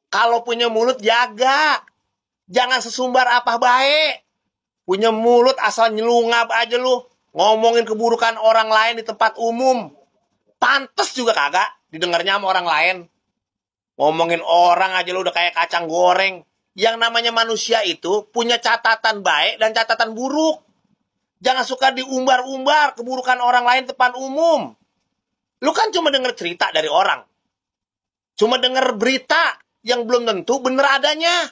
Kalau punya mulut jaga. Jangan sesumbar apa baik. Punya mulut asal nyelungap aja lu. Ngomongin keburukan orang lain di tempat umum. Pantes juga kagak didengarnya sama orang lain. Ngomongin orang aja lu udah kayak kacang goreng. Yang namanya manusia itu punya catatan baik dan catatan buruk. Jangan suka diumbar-umbar keburukan orang lain di depan umum. Lu kan cuma denger cerita dari orang. Cuma denger berita yang belum tentu bener adanya.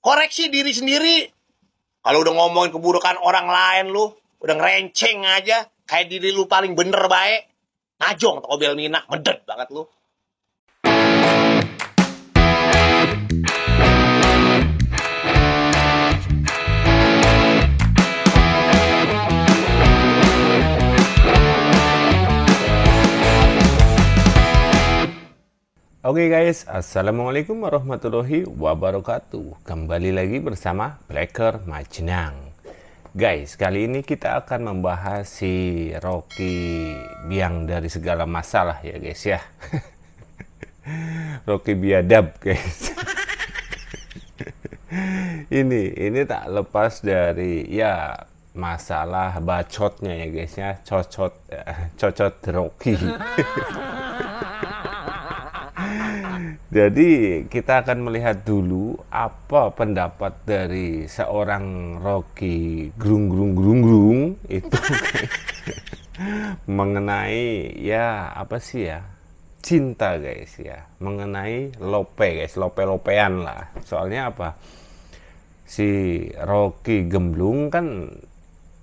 Koreksi diri sendiri. Kalau udah ngomongin keburukan orang lain lu, udah ngerenceng aja. Kayak diri lu paling bener baik. Ngajong toko bel Mina, medet banget lu. Oke guys, assalamualaikum warahmatullahi wabarakatuh. Kembali lagi bersama Blacker Majenang. Guys, kali ini kita akan membahas si Rocky biang dari segala masalah ya guys ya. Rocky biadab guys. ini tak lepas dari ya masalah bacotnya ya guys ya, cocot Rocky. Jadi kita akan melihat dulu apa pendapat dari seorang Rocky Grung itu mengenai ya apa sih ya, cinta guys ya, mengenai lope guys, lope-lopean lah. Soalnya apa, si Rocky Gemblung kan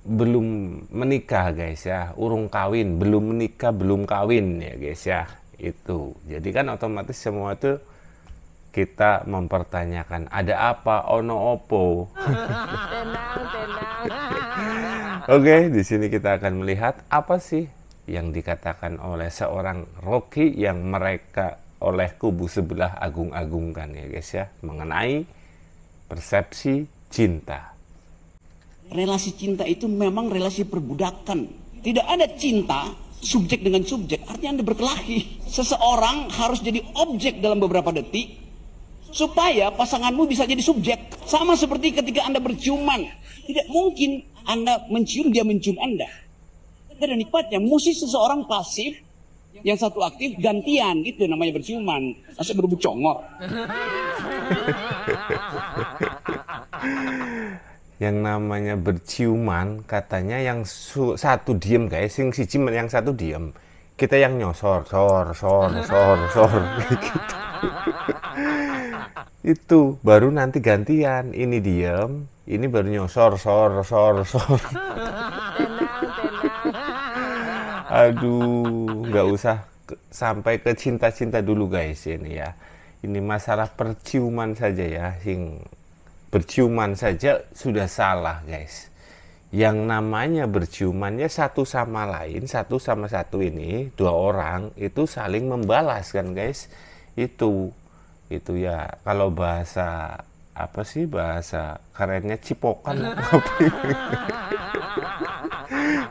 belum menikah guys ya, urung kawin, belum menikah belum kawin ya guys ya. Itu jadi kan otomatis semua itu kita mempertanyakan ada apa ono opo. Oke, di sini kita akan melihat apa sih yang dikatakan oleh seorang Rocky yang mereka oleh kubu sebelah agung-agungkan ya guys ya, mengenai persepsi cinta. Relasi cinta itu memang relasi perbudakan. Tidak ada cinta subjek dengan subjek, artinya Anda berkelahi. Seseorang harus jadi objek dalam beberapa detik supaya pasanganmu bisa jadi subjek. Sama seperti ketika Anda berciuman, tidak mungkin Anda mencium, dia mencium Anda. Tidak ada nikmatnya. Mesti seseorang pasif, yang satu aktif, gantian, gitu namanya berciuman. Masa berebut congor. Yang namanya berciuman katanya yang satu diem guys, yang satu diem, kita yang nyosor gitu. Itu baru nanti gantian, ini diem, ini baru nyosor aduh, nggak usah sampai ke cinta-cinta dulu guys ini ya. Ini masalah perciuman saja ya, berciuman saja sudah salah guys. Yang namanya berciumannya satu sama lain, satu sama satu ini, dua orang itu saling membalas kan guys. Itu ya, kalau bahasa apa sih, bahasa kerennya cipokan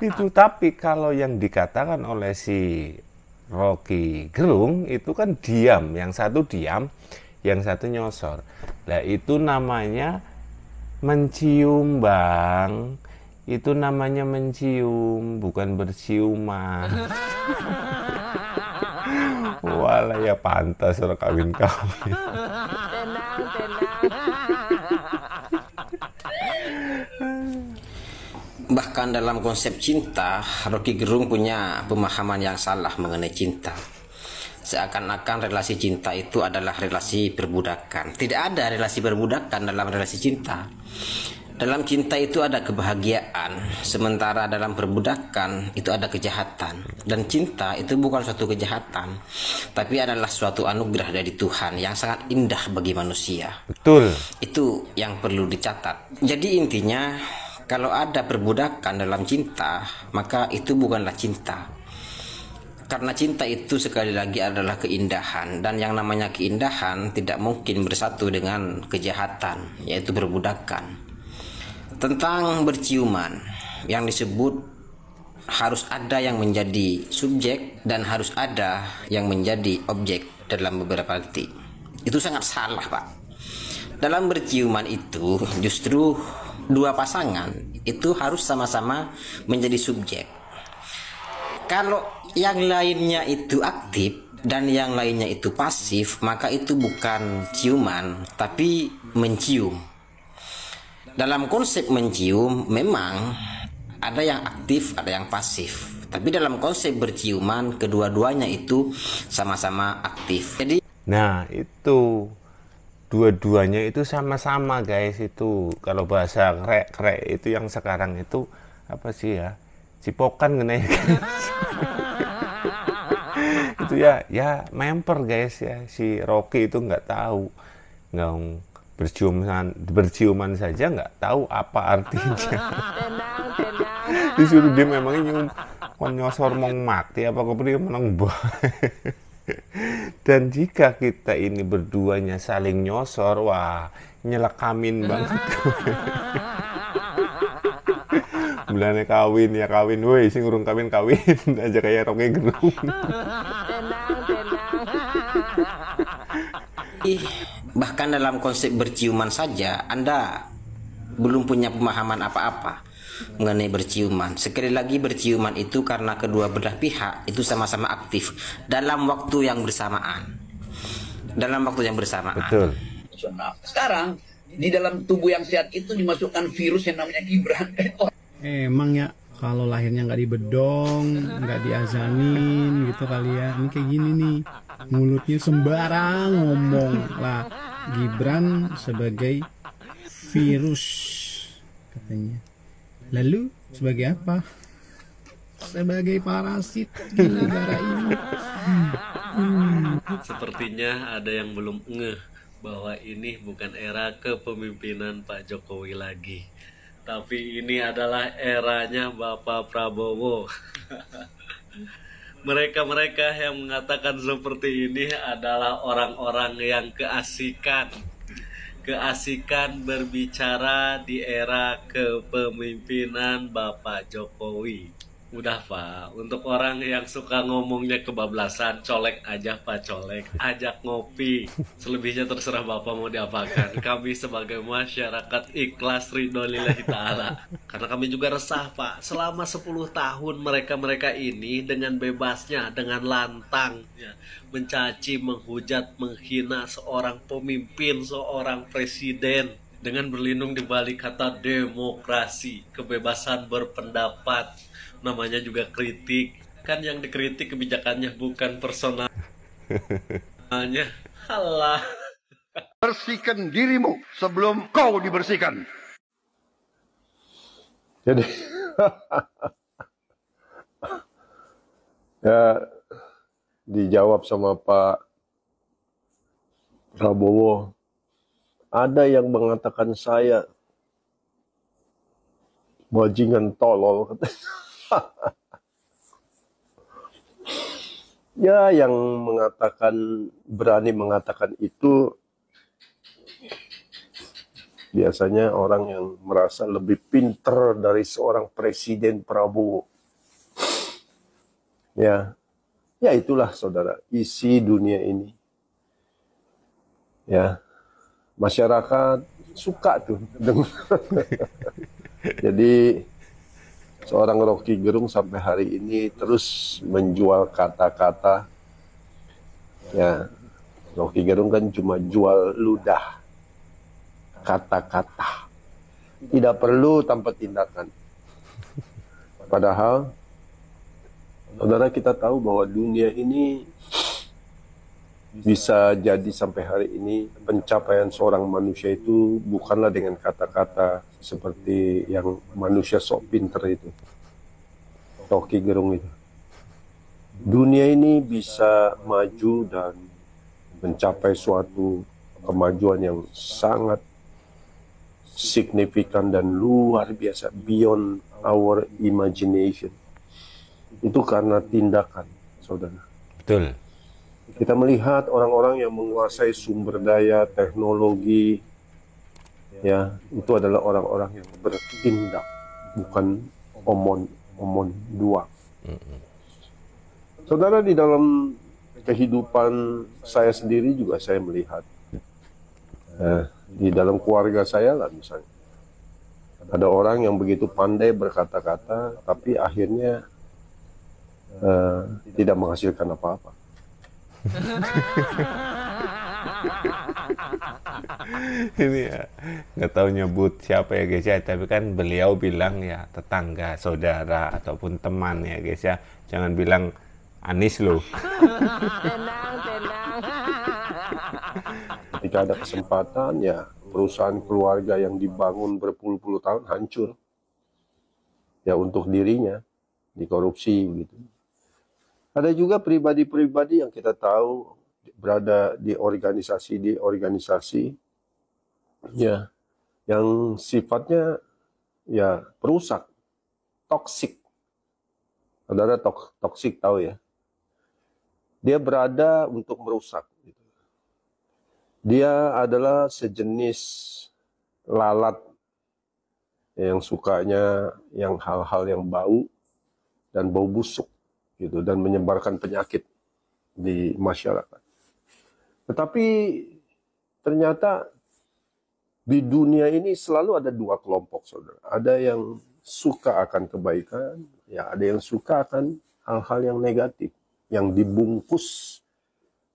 itu. Tapi kalau yang dikatakan oleh si Rocky Gerung itu kan diam, yang satu diam, yang satu nyosor. Nah itu namanya mencium bang, itu namanya mencium, bukan berciuman. Walah ya pantas orang kawin-kawin. Bahkan dalam konsep cinta, Rocky Gerung punya pemahaman yang salah mengenai cinta. Seakan-akan relasi cinta itu adalah relasi perbudakan. Tidak ada relasi perbudakan dalam relasi cinta. Dalam cinta itu ada kebahagiaan, sementara dalam perbudakan itu ada kejahatan. Dan cinta itu bukan suatu kejahatan, tapi adalah suatu anugerah dari Tuhan yang sangat indah bagi manusia. Betul. Itu yang perlu dicatat. Jadi intinya, kalau ada perbudakan dalam cinta, maka itu bukanlah cinta. Karena cinta itu sekali lagi adalah keindahan, dan yang namanya keindahan tidak mungkin bersatu dengan kejahatan, yaitu perbudakan. Tentang berciuman, yang disebut harus ada yang menjadi subjek dan harus ada yang menjadi objek. dalam beberapa detik. Itu sangat salah, Pak. Dalam berciuman itu justru dua pasangan itu harus sama-sama menjadi subjek. Kalau yang lainnya itu aktif dan yang lainnya itu pasif, maka itu bukan ciuman tapi mencium. Dalam konsep mencium memang ada yang aktif, ada yang pasif. Tapi dalam konsep berciuman kedua-duanya itu sama-sama aktif. Jadi Nah, itu dua-duanya itu sama-sama guys. Itu kalau bahasa krek-krek itu yang sekarang itu apa sih ya, cipokan kena ya guys. Itu ya memper guys ya. Si Rocky itu nggak tahu, nggak berciuman saja nggak tahu apa artinya. Disuruh dia memangnya nyium kon nyosor mong mati apa kemudian menang bae. Dan jika kita ini berduanya saling nyosor, wah nyelekamin banget. Bulannya kawin ya kawin, woi sing urung kawin aja kayak Rocky Gerung. bahkan dalam konsep berciuman saja Anda belum punya pemahaman apa-apa mengenai berciuman. Sekali lagi, berciuman itu karena kedua belah pihak itu sama-sama aktif dalam waktu yang bersamaan. Dalam waktu yang bersamaan. Betul. Sekarang di dalam tubuh yang sehat itu dimasukkan virus yang namanya Gibran. Emang ya kalau lahirnya nggak dibedong, nggak diazanin gitu kali ya. Ini kayak gini nih, mulutnya sembarang ngomong lah. Gibran sebagai virus katanya. Lalu sebagai apa? Sebagai parasit di negara ini. Sepertinya ada yang belum ngeh bahwa ini bukan era kepemimpinan Pak Jokowi lagi, tapi ini adalah eranya Bapak Prabowo. Mereka-mereka yang mengatakan seperti ini adalah orang-orang yang keasikan berbicara di era kepemimpinan Bapak Jokowi. Udah Pak, untuk orang yang suka ngomongnya kebablasan, colek aja Pak, colek, ajak ngopi. Selebihnya terserah Bapak mau diapakan. Kami sebagai masyarakat ikhlas ridho lillahi ta'ala. Karena kami juga resah Pak, selama 10 tahun mereka-mereka ini dengan bebasnya, dengan lantang ya, mencaci, menghujat, menghina seorang pemimpin, seorang presiden, dengan berlindung di balik kata demokrasi, kebebasan berpendapat. Namanya juga kritik. Kan yang dikritik kebijakannya, bukan personalnya. Halah. Bersihkan dirimu sebelum kau dibersihkan. Jadi ya dijawab sama Pak Prabowo. Ada yang mengatakan saya bajingan tolol katanya. Ya, yang berani mengatakan itu biasanya orang yang merasa lebih pintar dari seorang Presiden Prabowo. Ya itulah saudara, isi dunia ini. Ya, masyarakat suka tuh dengar. Jadi seorang Rocky Gerung sampai hari ini terus menjual kata-kata. Ya, Rocky Gerung kan cuma jual ludah, kata-kata. Tidak perlu tanpa tindakan. Padahal, saudara, kita tahu bahwa dunia ini bisa jadi sampai hari ini pencapaian seorang manusia itu bukanlah dengan kata-kata seperti yang manusia sok pinter itu, Rocky Gerung itu. Dunia ini bisa maju dan mencapai suatu kemajuan yang sangat signifikan dan luar biasa, beyond our imagination. Itu karena tindakan, saudara. Betul. Kita melihat orang-orang yang menguasai sumber daya, teknologi, ya, itu adalah orang-orang yang bertindak, bukan omon doang. Saudara, di dalam kehidupan saya sendiri juga saya melihat. Di dalam keluarga saya lah misalnya. Ada orang yang begitu pandai berkata-kata, tapi akhirnya tidak menghasilkan apa-apa. Ini ya, nggak tahu nyebut siapa ya guys ya, tapi kan beliau bilang ya tetangga, saudara ataupun teman ya guys ya, jangan bilang Anies loh. Ketika ada kesempatan ya perusahaan keluarga yang dibangun berpuluh-puluh tahun hancur ya untuk dirinya, dikorupsi gitu. Ada juga pribadi-pribadi yang kita tahu berada di organisasi ya yang sifatnya ya perusak, toksik. Saudara toksik tahu ya. Dia berada untuk merusak. Dia adalah sejenis lalat yang sukanya yang hal-hal yang bau dan bau busuk gitu dan menyebarkan penyakit di masyarakat. Tetapi ternyata di dunia ini selalu ada dua kelompok, saudara. Ada yang suka akan kebaikan, ya ada yang suka akan hal-hal yang negatif, yang dibungkus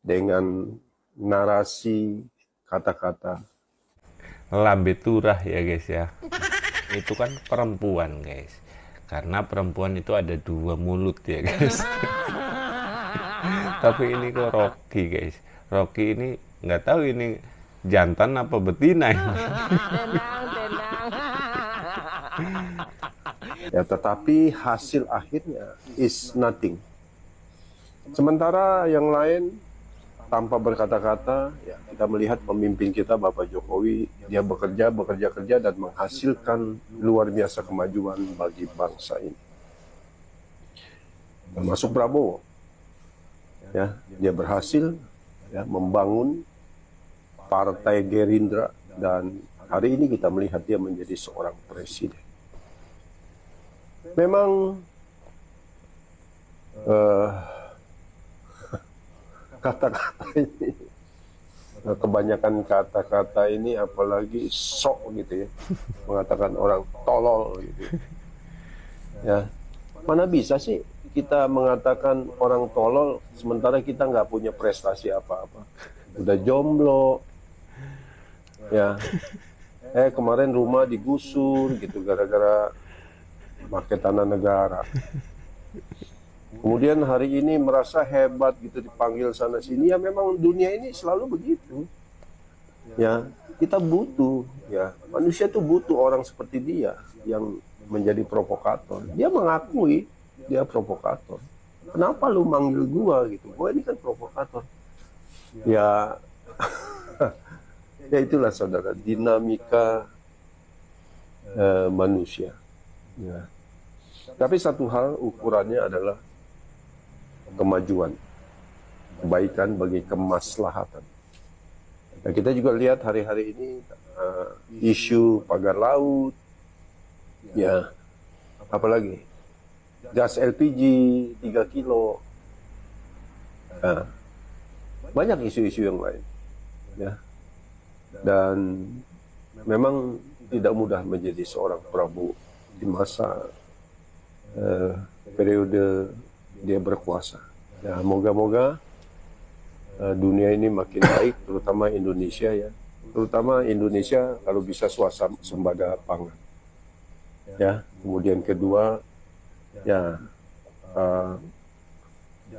dengan narasi kata-kata. Lambe turah ya guys ya. Itu kan perempuan guys. Karena perempuan itu ada dua mulut ya guys. Tapi ini kok Rocky guys. Rocky ini nggak tahu ini jantan apa betina ini. Ya, tetapi hasil akhirnya is nothing. Sementara yang lain tanpa berkata-kata, ya kita melihat pemimpin kita Bapak Jokowi, dia bekerja dan menghasilkan luar biasa kemajuan bagi bangsa ini. Termasuk Prabowo, ya dia berhasil ya membangun Partai Gerindra dan hari ini kita melihat dia menjadi seorang presiden. Memang kata-kata ini, kebanyakan kata-kata ini apalagi sok gitu ya, mengatakan orang tolol gitu. Ya, mana bisa sih kita mengatakan orang tolol sementara kita nggak punya prestasi apa-apa, udah jomblo, ya. Kemarin rumah digusur gitu gara-gara pakai tanah negara. Kemudian hari ini merasa hebat gitu dipanggil sana sini, ya memang dunia ini selalu begitu. Ya, kita butuh ya, manusia tuh butuh orang seperti dia yang menjadi provokator. Dia mengakui dia provokator. Kenapa lu manggil gua gitu? Gua ini kan provokator. Ya ya itulah saudara dinamika manusia. Ya. Tapi satu hal ukurannya adalah kemajuan, kebaikan bagi kemaslahatan. Nah, kita juga lihat hari-hari ini isu pagar laut, ya, apalagi gas LPG 3 kilo, nah, banyak isu-isu yang lain, ya. Dan memang tidak mudah menjadi seorang Prabowo di masa periode dia berkuasa. Ya, moga-moga dunia ini makin baik, terutama Indonesia ya. Terutama Indonesia kalau bisa swasembada pangan. Ya, kemudian kedua ya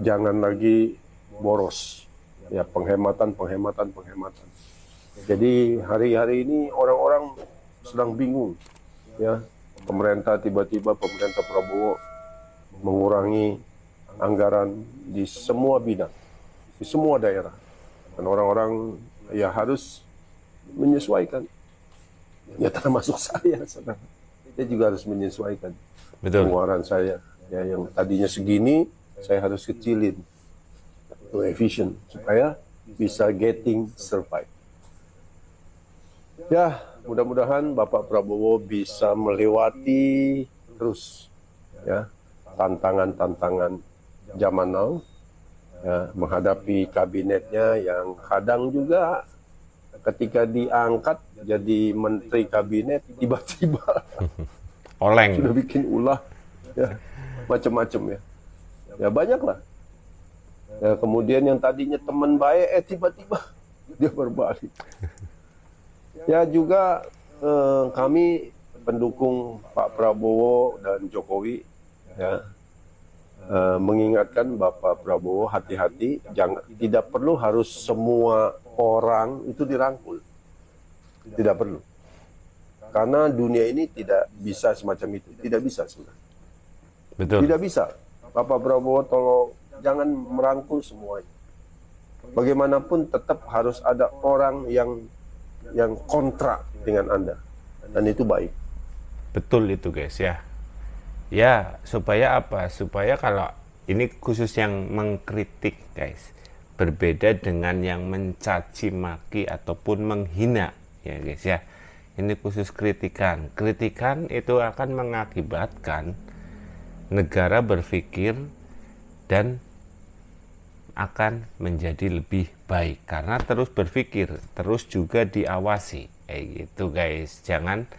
jangan lagi boros. Ya, penghematan. Jadi hari-hari ini orang-orang sedang bingung ya. Pemerintah Prabowo mengurangi anggaran di semua bidang, di semua daerah. Dan orang-orang ya harus menyesuaikan. Ya termasuk saya, saudara. Saya juga harus menyesuaikan. Betul. Pengeluaran saya. Ya, yang tadinya segini, saya harus kecilin. To efficient, supaya bisa survive. Ya, mudah-mudahan Bapak Prabowo bisa melewati terus ya tantangan-tantangan zaman now ya, menghadapi kabinetnya yang kadang juga ketika diangkat jadi menteri kabinet tiba-tiba Oleng. sudah bikin ulah, ya, macam-macam ya. Ya banyak lah. Ya, kemudian yang tadinya teman baik, tiba-tiba dia berbalik. Ya juga kami pendukung Pak Prabowo dan Jokowi, ya, mengingatkan Bapak Prabowo hati-hati, tidak perlu harus semua orang itu dirangkul, tidak perlu, karena dunia ini tidak bisa semacam itu, tidak bisa sebenarnya. Betul. Tidak bisa. Bapak Prabowo tolong jangan merangkul semuanya. Bagaimanapun tetap harus ada orang yang kontra dengan Anda, dan itu baik. Betul itu guys ya. Ya, supaya apa? Supaya kalau ini khusus yang mengkritik guys, berbeda dengan yang mencaci maki ataupun menghina ya guys ya. Ini khusus kritikan. Kritikan itu akan mengakibatkan negara berpikir dan akan menjadi lebih baik karena terus berpikir, terus juga diawasi. Gitu guys. Jangan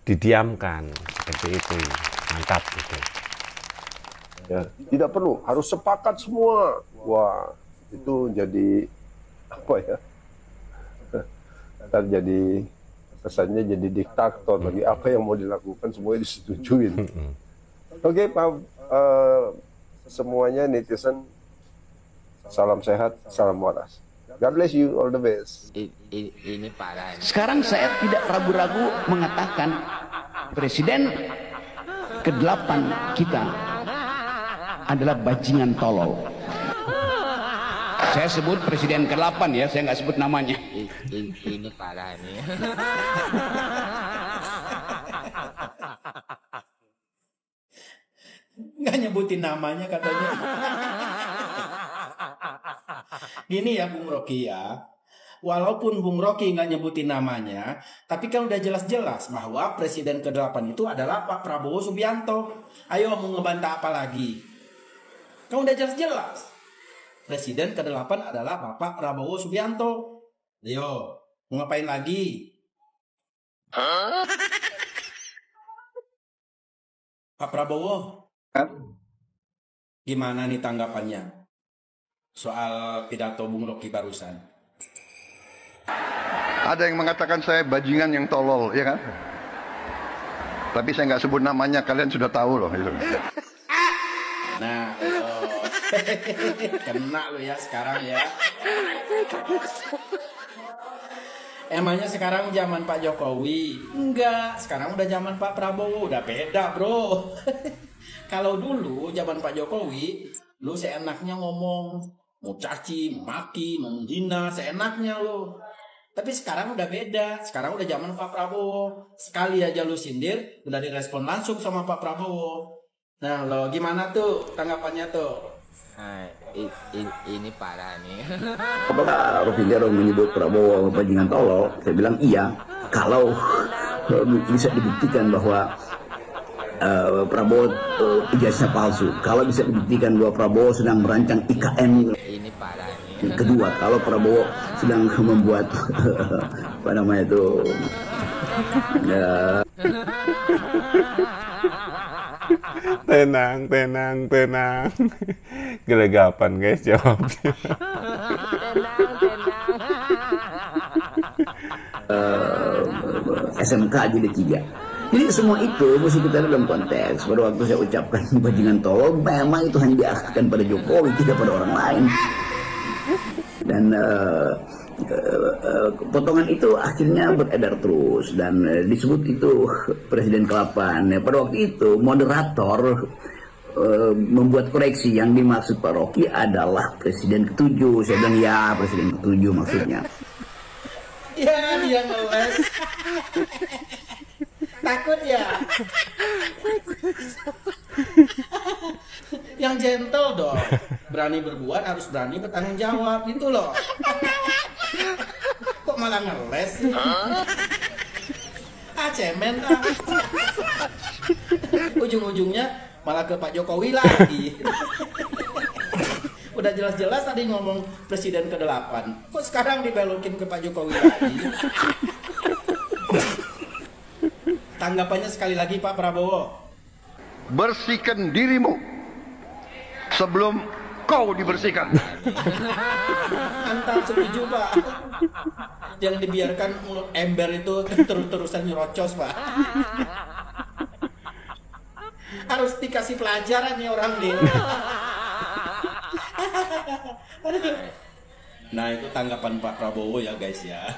didiamkan seperti itu. Mantap gitu. Ya, tidak perlu harus sepakat semua. Wah, itu jadi apa ya? Ntar jadi kesannya jadi diktator lagi. Apa yang mau dilakukan semuanya disetujuin. Oke, Pak, semuanya netizen, salam sehat, salam waras. God bless you, all the best. Ini parah. Sekarang saya tidak ragu-ragu mengatakan presiden ke-8 kita adalah bajingan tolol. Saya sebut presiden ke-8 ya, saya nggak sebut namanya. Ini parah nih. Nggak nyebutin namanya katanya. Gini ya Bung Rocky ya, walaupun Bung Rocky nggak nyebutin namanya, tapi kan udah jelas-jelas bahwa presiden ke-8 itu adalah Pak Prabowo Subianto. Ayo mau ngebantah apa lagi? Kan udah jelas-jelas presiden ke-8 adalah Bapak Prabowo Subianto. Ayo, mau ngapain lagi? Pak Prabowo, gimana nih tanggapannya soal pidato Bung Rocky barusan? Ada yang mengatakan saya bajingan yang tolol, ya kan? Tapi saya nggak sebut namanya, kalian sudah tahu loh. Itu. Nah, kena lo ya sekarang ya. Emangnya sekarang zaman Pak Jokowi? Enggak, sekarang udah zaman Pak Prabowo, udah beda bro. Kalau dulu zaman Pak Jokowi, lu seenaknya ngomong, mau caci, maki, mau menghina, seenaknya lo. Tapi sekarang udah beda, sekarang udah zaman Pak Prabowo. Sekali aja lu sindir, udah direspon langsung sama Pak Prabowo. Nah lo gimana tuh tanggapannya tuh? Ini parah nih. Apakah Rocky Gerung menyebut Prabowo bajingan tolol? Saya bilang iya, kalau bisa dibuktikan bahwa Prabowo ijazah palsu. Kalau bisa dibuktikan bahwa Prabowo sedang merancang IKN. Ini parah nih. Kedua, kalau Prabowo sedang membuat apa namanya itu Tenang. Gelegapan guys jawabnya. SMK jadi 3. Jadi semua itu mesti kita dalam konteks. Pada waktu saya ucapkan bajingan tolol, memang itu hanya diarahkan pada Jokowi, tidak pada orang lain. Dan potongan itu akhirnya beredar terus dan disebut itu presiden ke-8. Pada waktu itu moderator membuat koreksi, yang dimaksud Pak Rocky adalah presiden ke-7. Saya bilang ya, presiden ke-7 maksudnya. Ya dia ngeles. Takut ya. Yang gentle dong. Berani berbuat harus berani bertanggung jawab gitu loh. Kok malah ngeles? Cemen ah. Ujung-ujungnya malah ke Pak Jokowi lagi. Udah jelas-jelas tadi ngomong presiden ke-8. Kok sekarang dibelokin ke Pak Jokowi lagi? Tanggapannya sekali lagi Pak Prabowo. Bersihkan dirimu sebelum kau dibersihkan. Antam setuju Pak. Yang dibiarkan mulut ember itu terus-terusan nyerocos Pak. Harus dikasih pelajaran nih orang nih. Nah itu tanggapan Pak Prabowo ya guys ya.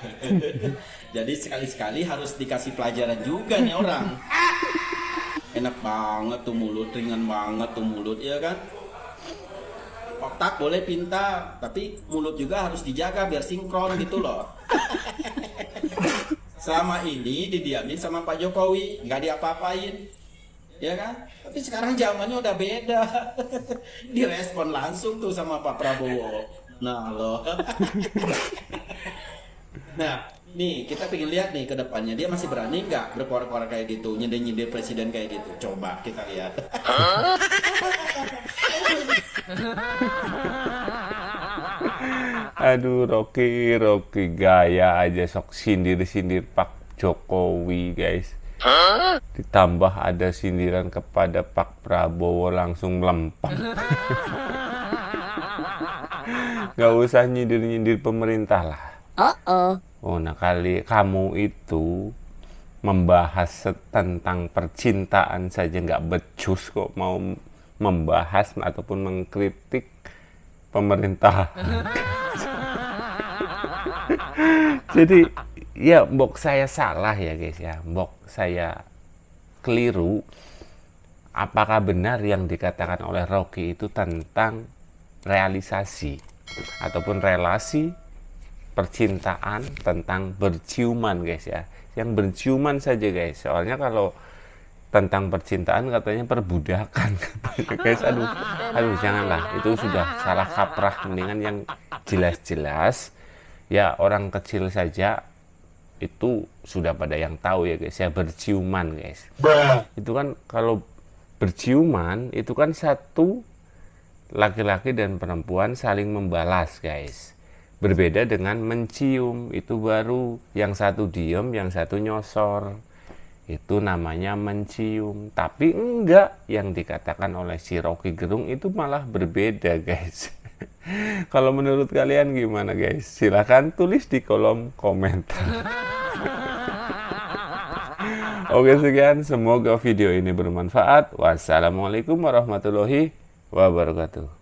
Jadi sekali-sekali harus dikasih pelajaran juga nih orang. Enak banget tuh mulut, ringan banget tuh mulut ya kan. Otak boleh pintar, tapi mulut juga harus dijaga biar sinkron gitu loh. Selama ini didiamin sama Pak Jokowi, nggak diapa-apain, ya kan? Tapi sekarang zamannya udah beda. Direspon langsung tuh sama Pak Prabowo. Nah loh. Nah, nih kita pengen lihat nih ke depannya dia masih berani nggak berkoar-koar kayak gitu, nyindir-nyindir presiden kayak gitu. Coba kita lihat. Aduh, Rocky gaya aja sok sindir-sindir Pak Jokowi, guys. Ditambah ada sindiran kepada Pak Prabowo langsung melempem. Gak usah nyindir-nyindir pemerintah lah. Oh, nah kali kamu itu membahas tentang percintaan saja nggak becus kok mau membahas ataupun mengkritik pemerintah. Jadi ya mbok saya salah ya guys ya, mbok saya keliru. Apakah benar yang dikatakan oleh Rocky itu tentang realisasi ataupun relasi percintaan tentang berciuman guys ya, yang berciuman saja guys. Soalnya kalau tentang percintaan katanya perbudakan guys. Aduh janganlah, itu sudah salah kaprah. Mendingan yang jelas-jelas ya, orang kecil saja itu sudah pada yang tahu ya guys ya, berciuman guys. Itu kan kalau berciuman itu kan satu laki-laki dan perempuan saling membalas guys. Berbeda dengan mencium, itu baru yang satu diem, yang satu nyosor. Itu namanya mencium. Tapi enggak, yang dikatakan oleh si Rocky Gerung itu malah berbeda guys. Kalau menurut kalian gimana guys? Silahkan tulis di kolom komentar. Oke sekian, semoga video ini bermanfaat. Wassalamualaikum warahmatullahi wabarakatuh.